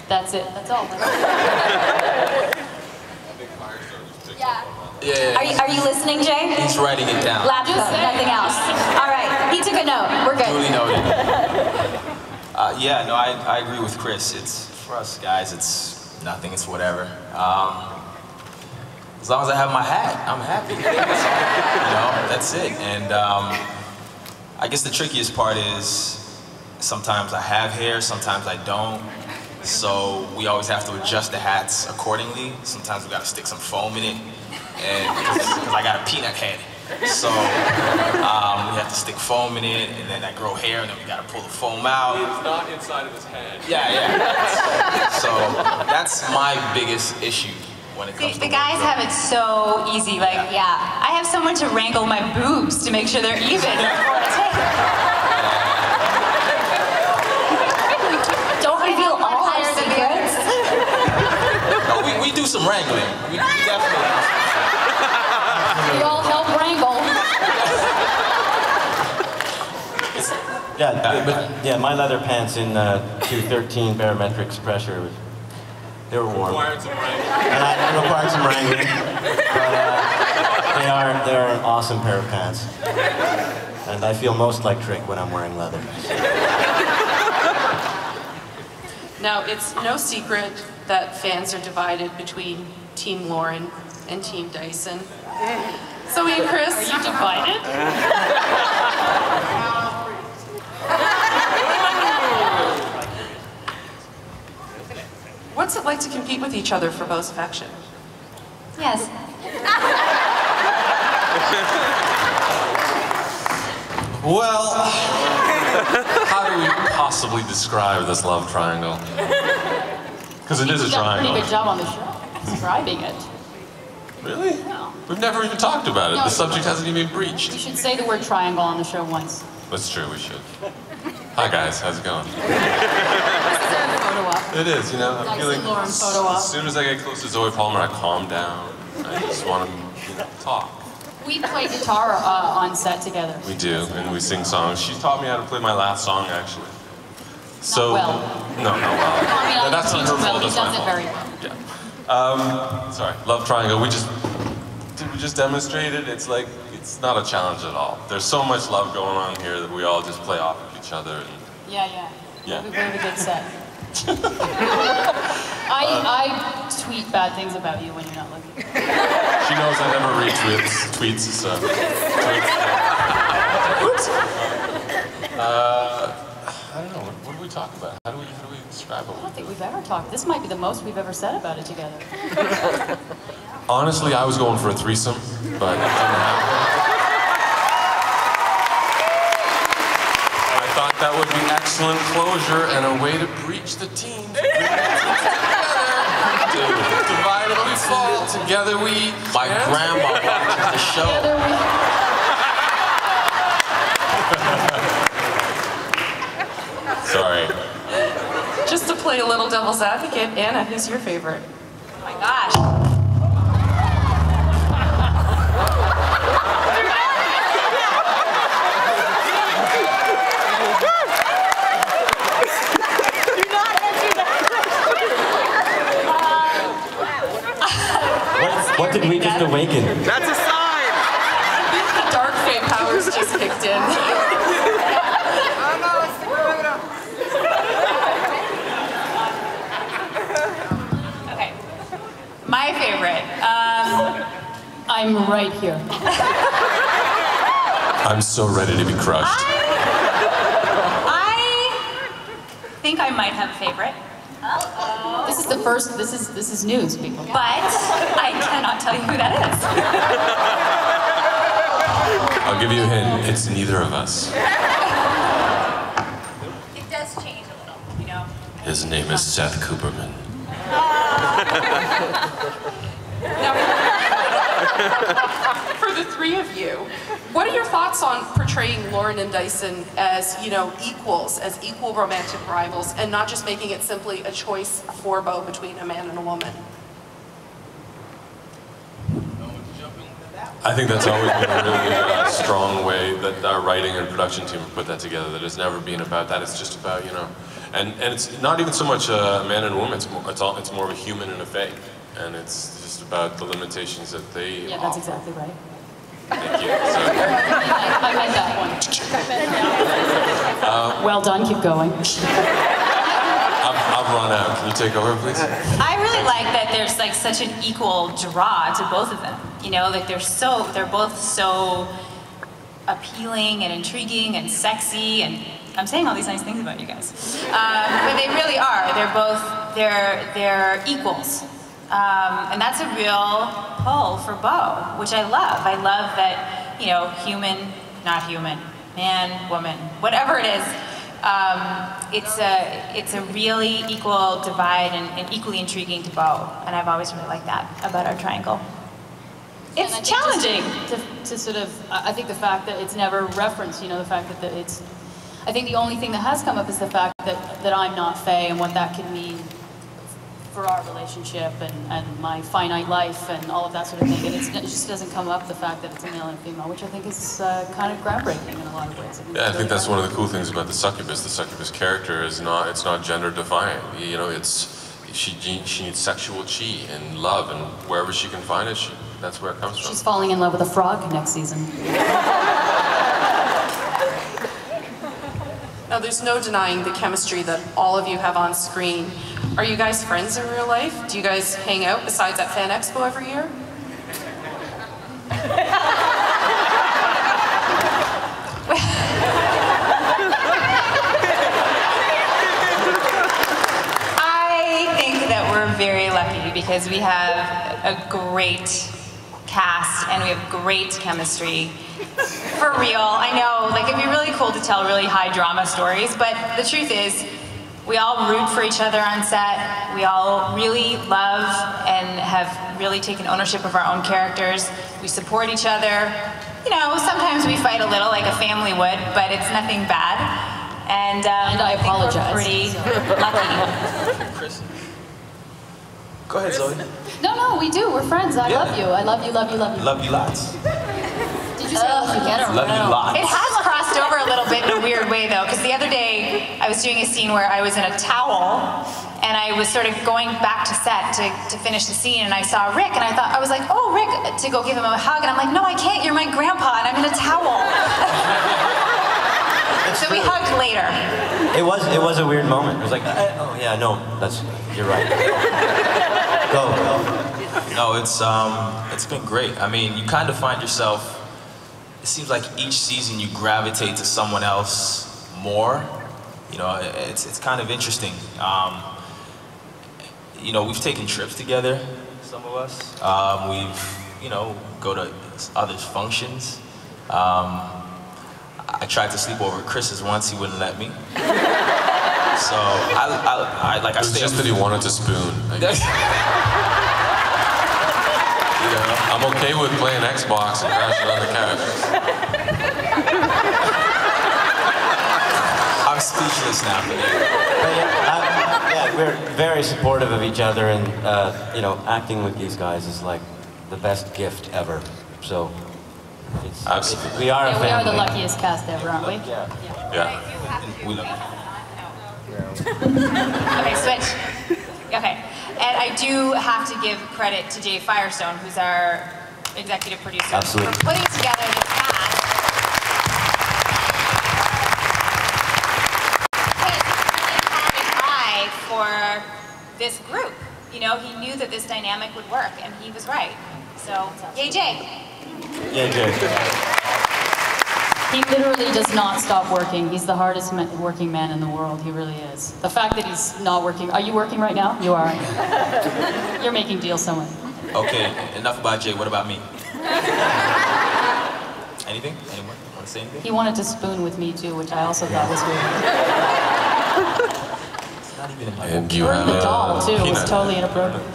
That's it. That's all. Yeah. Are you listening, Jay? He's writing it down. Laptop, nothing else. All right, he took a note. We're good. Duly noted. Yeah, no, I agree with Chris. It's, for us guys, it's nothing, it's whatever. As long as I have my hat, I'm happy. You know, that's it. And I guess the trickiest part is sometimes I have hair, sometimes I don't. So we always have to adjust the hats accordingly. Sometimes we gotta stick some foam in it, and because I got a peanut head. So we have to stick foam in it, and then I grow hair, and then we gotta pull the foam out. It's not inside of his head. Yeah. So that's my biggest issue when it comes to the guys have it so easy. Like, yeah, I have someone to wrangle my boobs to make sure they're even before I take it. Don't reveal all our secrets. No, we do some wrangling. We definitely. We all help wrangle. Yeah, my leather pants in 213 barometrics pressure, they were warm. Required some wrangling. And I required some wrangling, but they're an awesome pair of pants. And I feel most like Trick when I'm wearing leather. Now, it's no secret that fans are divided between Team Lauren and Team Dyson. So, me and Chris, Are you divided? what's it like to compete with each other for Beau's affection? Yes. Well, how do we possibly describe this love triangle? Because it is a You've done a triangle. pretty good job on the show describing it. Really? No. We've never even talked about it. No, The subject hasn't even been breached. You should say the word triangle on the show once. That's true, we should. Hi guys, how's it going? Photo op. It is, you know, I'm Dyson feeling, Lauren photo op. as soon as I get close to Zoe Palmer, I calm down. I just want to talk. We play guitar on set together. We do, and we sing songs. She taught me how to play my last song, actually. So, well. No, not well. I mean, No, that's not her well, fault, he that's my does it fault. very well. Yeah. Sorry, love triangle. We just demonstrated. It's like, it's not a challenge at all. There's so much love going on here that we all just play off of each other. And, Yeah. Yeah. We have a good set. I tweet bad things about you when you're not looking. she knows I never retweet tweets, so. I don't know. What do we talk about? How do we describe I don't it? think we've ever talked. This might be the most we've ever said about it together. Honestly, I was going for a threesome, but it didn't happen. I thought that would be excellent closure and a way to breach the team. Divided we fall, together we... My grandma watches the show. Sorry. Just to play a little devil's advocate, Anna, who's your favorite? Oh my gosh. What did we just awaken? That's a sign! I think the dark fate powers just kicked in. Okay. My favorite. I'm right here. I'm so ready to be crushed. I think I might have a favorite. This is the first. This is news, people. But I cannot tell you who that is. I'll give you a hint. It's neither of us. It does change a little, you know. His name is Seth Cooperman. For the three of you, what are your thoughts on portraying Lauren and Dyson as, you know, equals, as equal romantic rivals, and not just making it simply a choice for Beau between a man and a woman? I think that's always been a really strong way that our writing and production team have put that together, that it's never been about that. It's just about, you know, And it's not even so much a man and a woman, it's more of a human and a fae. And it's just about the limitations that they Yeah, offer. that's exactly right. Thank you. So, I meant that one. Well done, keep going. I've run out. Can you take over, please? I really like that there's like such an equal draw to both of them. You know, like they're both so appealing and intriguing and sexy, and I'm saying all these nice things about you guys. But they really are. They're equals. And that's a real pull for Beau, which I love. I love that, you know, human, not human, man, woman, whatever it is, it's a really equal divide and equally intriguing to Beau. And I've always really liked that about our triangle. It's challenging. To sort of, I think the fact that it's never referenced, you know, the fact that it's, I think the only thing that has come up is the fact that I'm not Faye and what that could mean for our relationship and my finite life and all of that sort of thing. And it just doesn't come up, the fact that it's a male and a female, which I think is kind of groundbreaking in a lot of ways. Yeah, I think that's one of the cool things about the succubus. The succubus character is it's not gender defiant. You know, she needs sexual chi and love, and wherever she can find it, that's where it comes from. She's falling in love with a frog next season. Now, there's no denying the chemistry that all of you have on screen. Are you guys friends in real life? Do you guys hang out besides at Fan Expo every year? I think that we're very lucky because we have a great cast and we have great chemistry. For real, I know, like it'd be really cool to tell really high drama stories, but the truth is, we all root for each other on set. We all really love and have really taken ownership of our own characters. We support each other. You know, sometimes we fight a little like a family would, but it's nothing bad. And I apologize. We're pretty lucky. Go ahead, Zoe. No, we do. We're friends. I love you. I love you, love you, love you. Love you lots. Did you say I love you again? Love you lots. It has crossed over a little bit in a weird way though, because the other day I was doing a scene where I was in a towel and I was sort of going back to set to finish the scene, and I saw Rick and I was like, oh Rick, to go give him a hug, and I'm like, no I can't, you're my grandpa and I'm in a towel. So we hugged later. It was a weird moment. It was like, oh yeah, no, you're right. Go. No, it's been great. I mean, you kind of find yourself, it seems like each season you gravitate to someone else more. You know, it's kind of interesting. You know, we've taken trips together, some of us. We've, you know, go to others' functions. I tried to sleep over at Chris's once, he wouldn't let me. So I It was just that he wanted to spoon. You know, I'm okay with playing Xbox and crashing on the couch. I'm speechless now. Yeah, we're very supportive of each other, and you know, acting with these guys is like the best gift ever. So, Absolutely. we are a Yeah, family. we are the luckiest cast ever, aren't we? Yeah. Yeah. We love you. Okay, switch. Okay, and I do have to give credit to Jay Firestone, who's our executive producer, Absolutely. for putting together this cast. Because he had an eye for this group. You know, he knew that this dynamic would work, and he was right. So, yay, Jay. Yeah, Jay. He literally does not stop working. He's the hardest working man in the world. He really is. The fact that he's not working. Are you working right now? You are. You're making deals somewhere. Okay, enough about Jay, what about me? Anything? Anyone want to say anything? He wanted to spoon with me too, which I also thought was weird. It's not even in my And you Or have the doll too. It was peanut. totally inappropriate.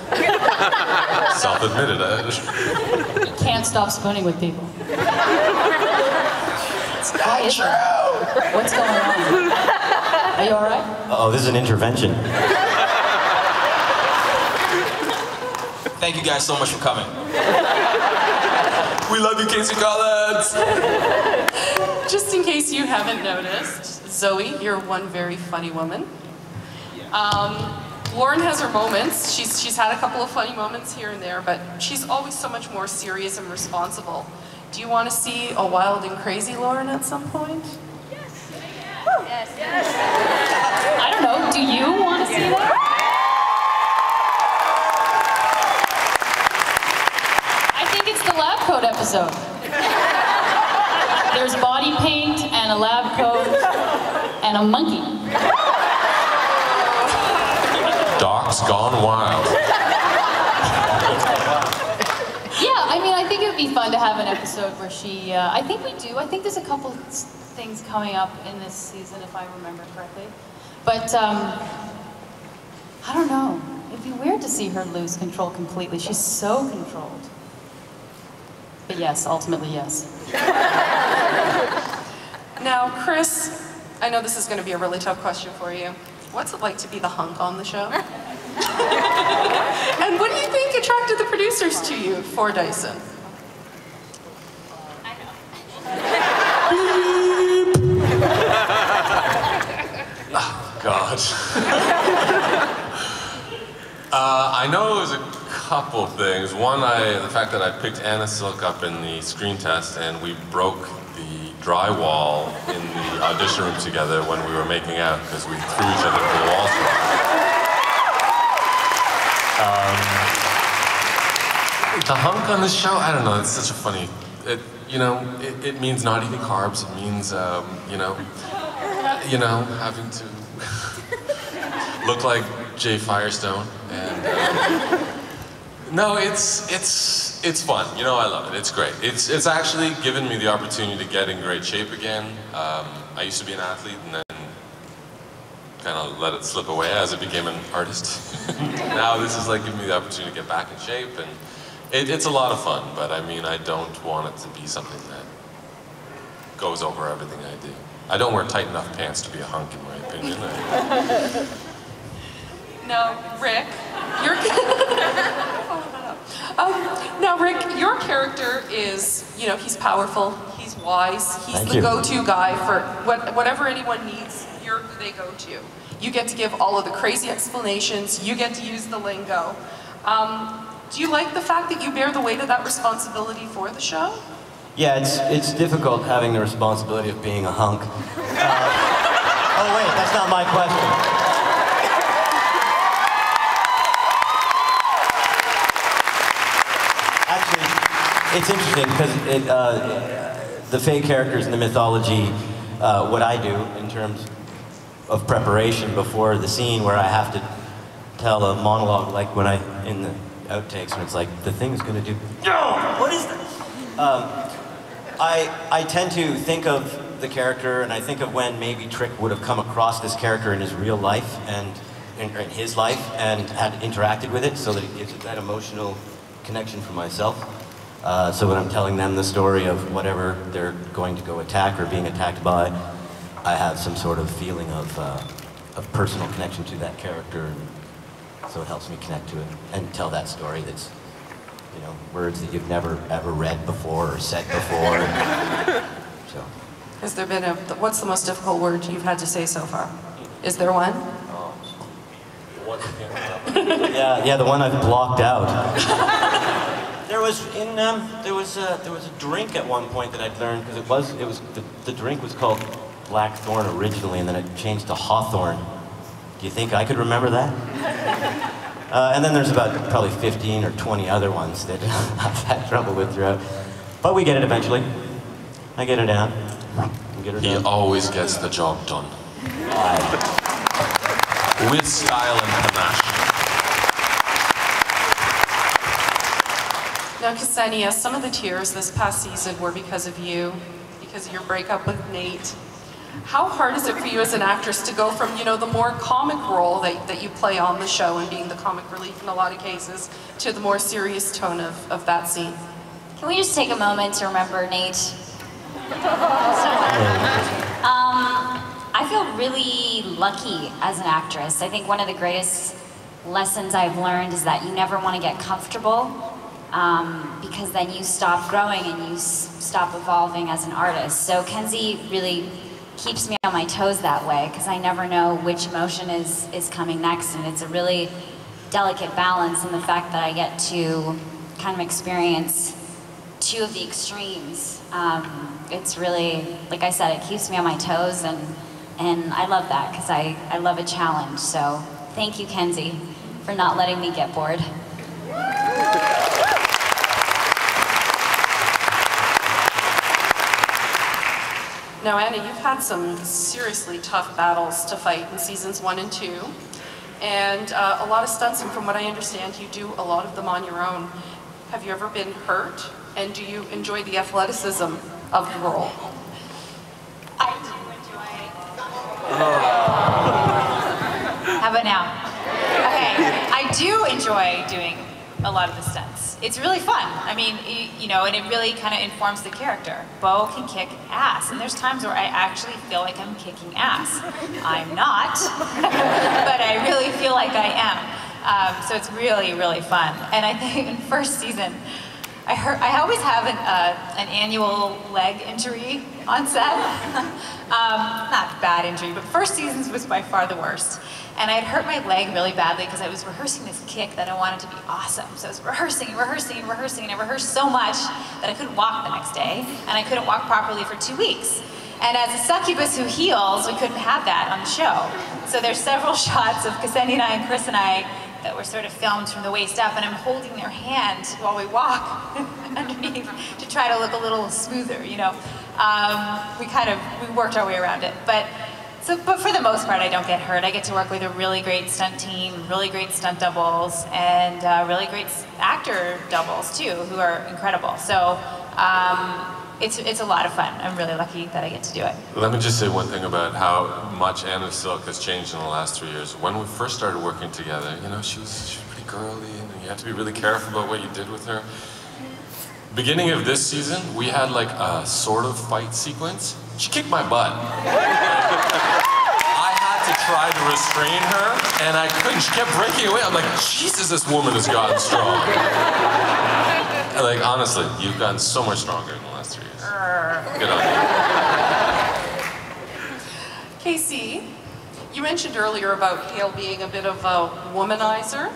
Self-admitted. Can't stop spooning with people. Why is that? What's going on? Are you all right? Oh, this is an intervention. Thank you guys so much for coming. We love you, Casey Collins! Just in case you haven't noticed, Zoe, you're one very funny woman. Lauren has her moments. She's had a couple of funny moments here and there, but she's always so much more serious and responsible. Do you want to see a wild and crazy Lauren at some point? Yes. Yes. Yes. I don't know. Do you want to see that? I think it's the lab coat episode. There's body paint and a lab coat and a monkey. Doc's gone wild. Yeah, I mean, I think it would be fun to have an episode where she, I think we do. I think there's a couple things coming up in this season, if I remember correctly. But, I don't know. It'd be weird to see her lose control completely. She's so controlled. But yes, ultimately yes. Now, Chris, I know this is going to be a really tough question for you. What's it like to be the hunk on the show? And what do you think attracted the producers to you for Dyson? Oh, God. I know it was a couple things. One, the fact that I picked Anna Silk up in the screen test and we broke the drywall in the audition room together when we were making out because we threw each other to the walls. The hunk on the show, I don't know, it's such a funny, it means not eating carbs, it means, having to look like Jay Firestone, and no, it's fun. I love it. It's great. It's actually given me the opportunity to get in great shape again. I used to be an athlete, and then kind of let it slip away as I became an artist. Now this is like giving me the opportunity to get back in shape, and it's a lot of fun. But I mean, I don't want it to be something that goes over everything I do. I don't wear tight enough pants to be a hunk, in my opinion. Now, Rick, your character is, he's powerful, he's wise, he's the go-to guy for whatever anyone needs, you're who they go to. You get to give all of the crazy explanations, you get to use the lingo. Do you like the fact that you bear the weight of that responsibility for the show? Yeah, it's difficult having the responsibility of being a hunk. Oh wait, that's not my question. Actually, it's interesting because the Fae characters in the mythology, what I do in terms of preparation before the scene where I have to tell a monologue, like when in the outtakes, when it's like, the thing's gonna do, no, what is that? I tend to think of the character, and I think of when maybe Trick would have come across this character in his real life, and in his life, and had interacted with it, so that it gives it that emotional connection for myself. So when I'm telling them the story of whatever they're going to go attack or being attacked by, I have some sort of feeling of personal connection to that character, and so it helps me connect to it and tell that story that's, words that you've never ever read before or said before. So. Has there been what's the most difficult word you've had to say so far? Is there one? Yeah, the one I've blocked out. There was a drink at one point that I'd learned, because the drink was called Blackthorn originally, and then it changed to Hawthorne. Do you think I could remember that? And then there's about probably 15 or 20 other ones that I've had trouble with throughout. But we get it eventually. I get it down. He always gets the job done. With style and panache. Now, Ksenia, some of the tears this past season were because of you, because of your breakup with Nate. How hard is it for you as an actress to go from, the more comic role that you play on the show and being the comic relief in a lot of cases, to the more serious tone of that scene? Can we just take a moment to remember Nate? I feel really lucky as an actress. I think one of the greatest lessons I've learned is that you never want to get comfortable, because then you stop growing and you stop evolving as an artist. So Kenzie really keeps me on my toes that way, because I never know which emotion is coming next, and it's a really delicate balance in the fact that I get to kind of experience two of the extremes. It's really, like I said, it keeps me on my toes, and I love that, because I love a challenge. So thank you, Kenzie, for not letting me get bored. Now, Anna, you've had some seriously tough battles to fight in seasons 1 and 2, and a lot of stunts, and from what I understand, you do a lot of them on your own. Have you ever been hurt, and do you enjoy the athleticism of the role? I do enjoy. How about now? Okay, I do enjoy doing a lot of the stunts. It's really fun. I mean, you know, and it really kind of informs the character. Bo can kick ass, and there's times where I actually feel like I'm kicking ass. I'm not, but I really feel like I am. So it's really, really fun. And I think in first season, I always have an annual leg injury on set. Not bad injury, but first seasons was by far the worst. And I had hurt my leg really badly because I was rehearsing this kick that I wanted to be awesome. So I was rehearsing and rehearsing and rehearsing, and I rehearsed so much that I couldn't walk the next day, and I couldn't walk properly for 2 weeks. And as a succubus who heals, we couldn't have that on the show. So there's several shots of Ksenia and Chris and I that were sort of filmed from the waist up, and I'm holding their hand while we walk underneath to try to look a little smoother, you know. We worked our way around it. But for the most part, I don't get hurt. I get to work with a really great stunt team, really great stunt doubles, and really great actor doubles too, who are incredible. So it's a lot of fun. I'm really lucky that I get to do it. Let me just say one thing about how much Anna Silk has changed in the last 3 years. When we first started working together, you know, she was pretty girly, and you had to be really careful about what you did with her. Beginning of this season, we had like a sort of fight sequence. She kicked my butt. I had to try to restrain her, and I couldn't. She kept breaking away. I'm like, Jesus, this woman has gotten strong. And like, honestly, you've gotten so much stronger in the last 3 years. Good on you. Casey, you mentioned earlier about Hale being a bit of a womanizer.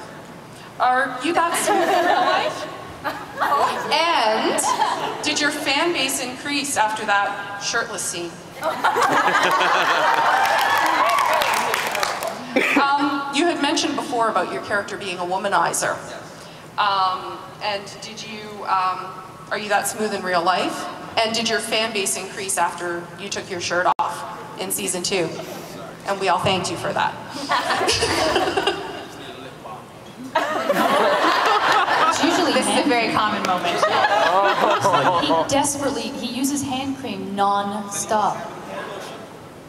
Are you that smooth in real life? And did your fan base increase after that shirtless scene? You had mentioned before about your character being a womanizer. And did you, are you that smooth in real life? And did your fan base increase after you took your shirt off in season 2? And we all thanked you for that. Usually this is a very common moment. He uses hand cream non-stop.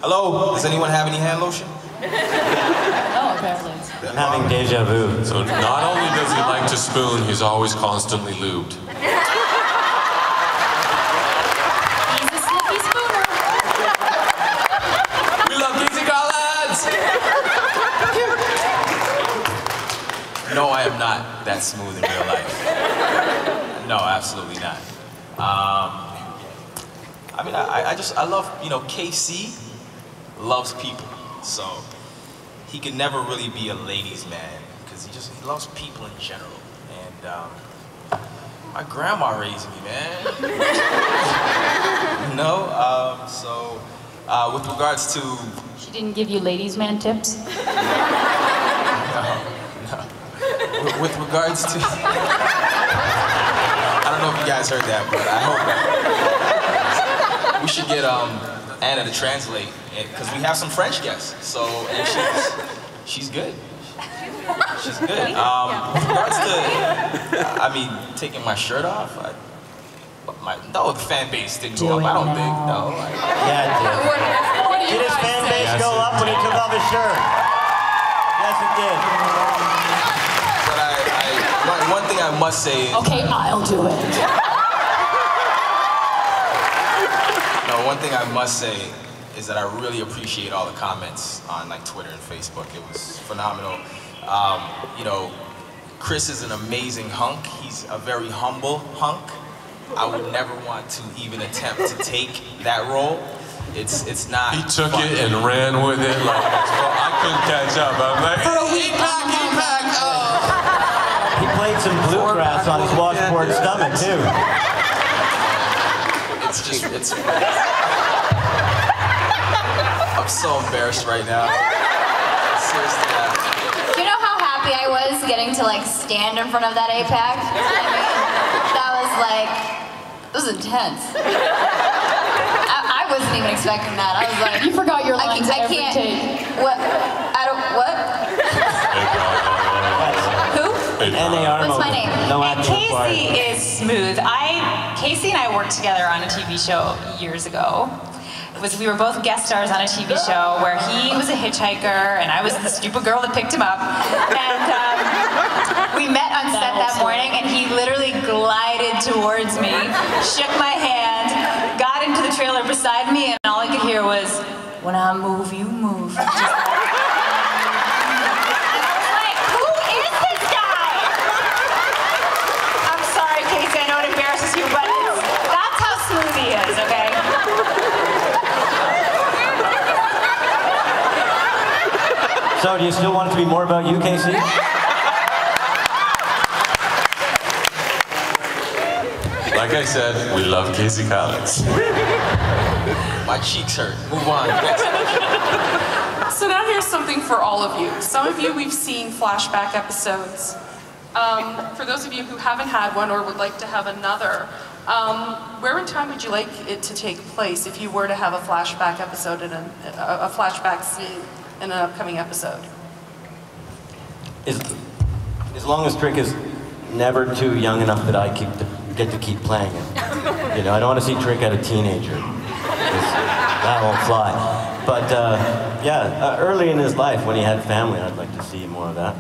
Hello, does anyone have any hand lotion? Oh, apparently. I'm having deja vu. So not only does he like to spoon, he's always constantly lubed. He's a slippy spooner. We love Casey Collins! No, I am not that smooth in real life. No, absolutely not. I mean, I love, you know, KC loves people, so he can never really be a ladies' man because he loves people in general. And my grandma raised me, man. You know, with regards to... She didn't give you ladies' man tips? No. With regards to... I don't know if you guys heard that, but I hope we should get Anna to translate, because we have some French guests. So, and she's good. She's good. With regards to, I mean, taking my shirt off, no, the fan base didn't go up. I don't think, no. Yeah, it did. What do you Did his guys fan say? base go up when he took off his shirt? Yes, it did. But one thing I must say is... Okay, I'll do it. No, one thing I must say is that I really appreciate all the comments on like Twitter and Facebook. It was phenomenal. You know, Chris is an amazing hunk. He's a very humble hunk. I would never want to even attempt to take that role. It's not. He took fun. it and ran with it like I couldn't catch up. I'm like, hey, back, oh. He played some bluegrass on his washboard stomach too. It's I'm so embarrassed right now. Seriously. Do you know how happy I was getting to like stand in front of that APAC? I mean, that was like, it was intense. I wasn't even expecting that. I was like, You forgot your lines I every can't. take. What? I don't. What? Who? NAR What's my moment. name? No And acting Casey required. is smooth. Casey and I worked together on a TV show years ago. We were both guest stars on a TV show where he was a hitchhiker and I was the stupid girl that picked him up. And we met on set that morning and he literally glided towards me, shook my hand, got into the trailer beside me, and all I could hear was, "When I move, you move." Just like, who is this guy? I'm sorry, Casey, I know it embarrasses you, but that's how smooth he is, okay? So, do you still want it to be more about you, Casey? Like I said, we love Casey Collins. My cheeks hurt. Move on. Next. So now here's something for all of you. Some of you, we've seen flashback episodes. For those of you who haven't had one or would like to have another, where in time would you like it to take place if you were to have a flashback episode and a flashback scene in an upcoming episode? As long as Trick is never too young enough that I get to keep playing it. You know, I don't want to see Trick as a teenager. That won't fly. But yeah, early in his life when he had family, I'd like to see more of that.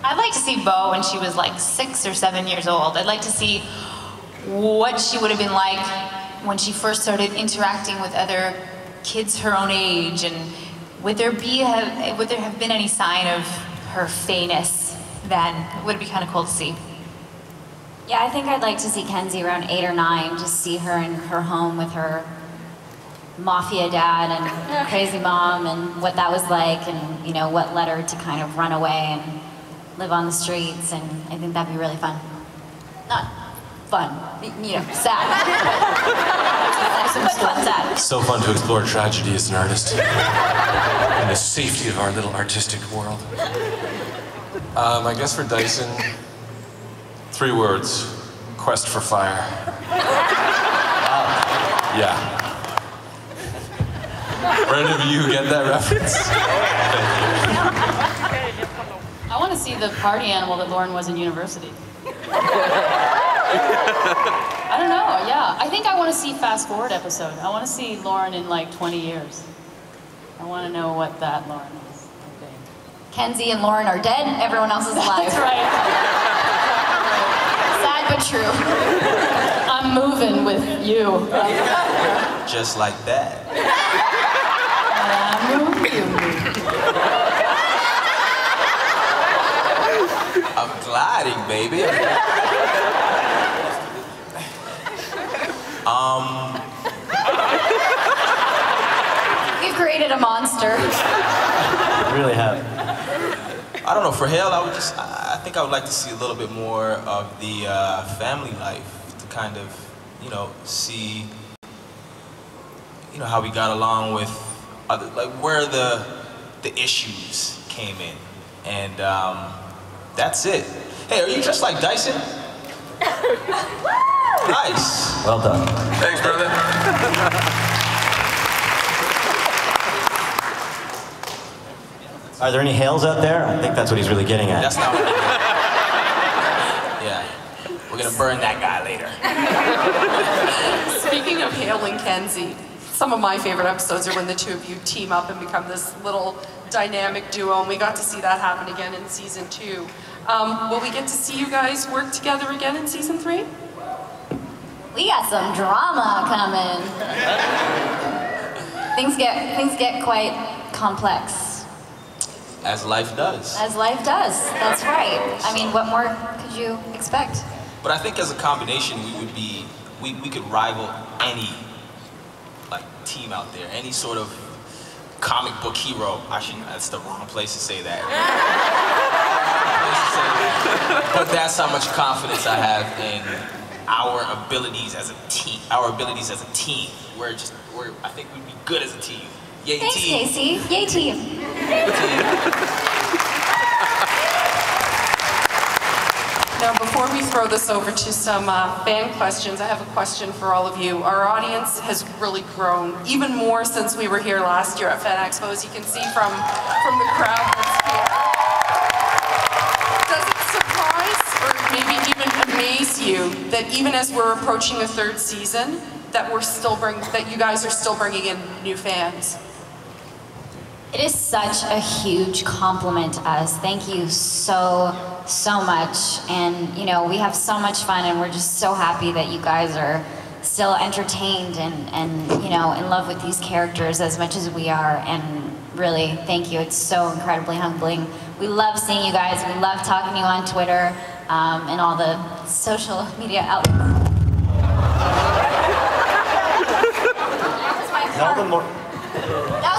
I'd like to see Bo when she was like 6 or 7 years old. I'd like to see what she would have been like when she first started interacting with other kids her own age, and would there have been any sign of her fayness then? Would it be kind of cool to see? Yeah, I think I'd like to see Kenzie around 8 or 9, just see her in her home with her mafia dad and crazy mom, and what that was like, and you know what led her to kind of run away and live on the streets. And I think that'd be really fun. Not fun, you know, sad. But fun, sad. So fun to explore tragedy as an artist. In the safety of our little artistic world. I guess for Dyson, 3 words. Quest for fire. Yeah. For any of you who get that reference? I want to see the party animal that Lauren was in university. I don't know, yeah. I think I want to see fast forward episode. I want to see Lauren in like 20 years. I want to know what that Lauren is. Okay. Kenzie and Lauren are dead, everyone else is alive. That's right. Sad but true. I'm moving with you. Just like that. I'm moving. I'm gliding, baby. We've created a monster. Really have. I don't know, for Hale, I think I would like to see a little bit more of the family life, to kind of, you know, see, you know, how we got along with other, like where the issues came in. And that's it. Hey, are you just like Dyson? Nice. Well done. Thanks, brother. Are there any Hales out there? I think that's what he's really getting at. That's not what yeah. We're gonna burn that guy later. Speaking of Hale and Kenzie, some of my favorite episodes are when the two of you team up and become this little dynamic duo, and we got to see that happen again in season 2. Will we get to see you guys work together again in season 3? We got some drama coming. Things get quite complex. As life does. As life does. That's right. I mean, what more could you expect? But I think as a combination, we could rival any team out there. Any sort of comic book hero. That's the wrong place to say that. But that's how much confidence I have in our abilities as a team. I think we'd be good as a team. Yay, Thanks, team. Casey. Yay, team. Now, before we throw this over to some fan questions, I have a question for all of you. Our audience has really grown, even more since we were here last year at Fan Expo, as you can see from the crowd that's here. Does it surprise or maybe even amaze you that even as we're approaching a third season, that you guys are still bringing in new fans? It is such a huge compliment to us. Thank you so much. And, you know, we have so much fun and we're just so happy that you guys are still entertained and you know, in love with these characters as much as we are. And really, thank you. It's so incredibly humbling. We love seeing you guys. We love talking to you on Twitter and all the social media outlets. That was my part. That